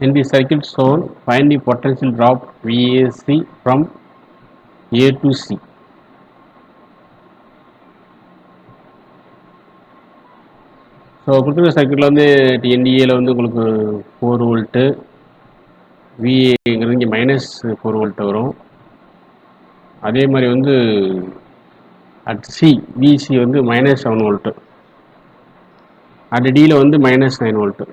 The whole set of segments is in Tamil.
In the circuit shown, find the potential drop VAC from A to C. So கொடுத்துருக்க சர்க்கியூட்டில் வந்து டிஎன்டிஏல வந்து உங்களுக்கு 4 வோல்ட்டு, விஏங்கிறது இங்கே -4 வோல்ட் வரும். அதே மாதிரி வந்து அட் சி விசி வந்து -7 வோல்ட்டு, அட் டியில் வந்து -9 வோல்ட்டு.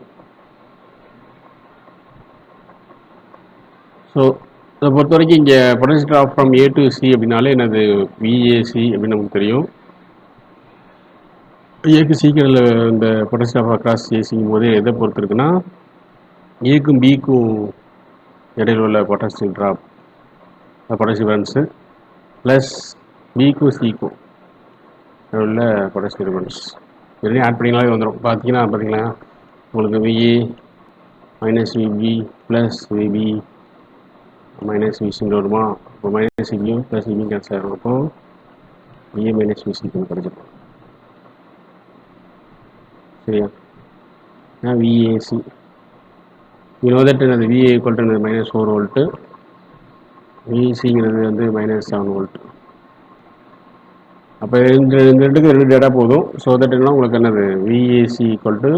ஸோ இதை பொறுத்த வரைக்கும் இங்கே potential drop from A to C அப்படின்னாலே என்னது விஏசி அப்படின்னு நமக்கு தெரியும். ஏக்கு சீக்கிரம் இந்த பொட்டன்ஷியல் ஆஃப் அக்ராஸ் ஏசிங்கும் போது எதை பொறுத்து இருக்குன்னா ஏக்கும் பிக்கும் இடையில் உள்ள potential drop, potential difference plus பிக்கும் சிக்கும் உள்ள பொட்டன்ஷியல் டிஃபரன்ஸ் இதுலேயும் ஆட் பண்ணிங்களாவே வந்துடும். பார்த்தீங்களா உங்களுக்கு விஏ -விபி ப்ளஸ் விபி -விசின்னு வருமா? இப்போ -விபியும் ப்ளஸ் விபியும் கேன்சல் ஆகிடும். அப்போது விஏ -விசி கிடைச்சிடும். சரியா? VAC, you know that the VA equal to -4 volt, VCங்கிறது வந்து -7 வோல்ட். அப்போ இந்த ரெண்டுக்கு 2 டேட்டா போதும். ஸோ தட் என்ன உங்களுக்கு என்னது VAC equal to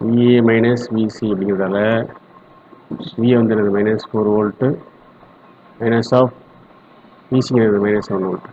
VA -VC அப்படிங்கிறதால VA வந்து என்னது -4 வோல்ட்டு மைனஸ் ஆஃப் VCங்கிறது -7 வோல்ட்.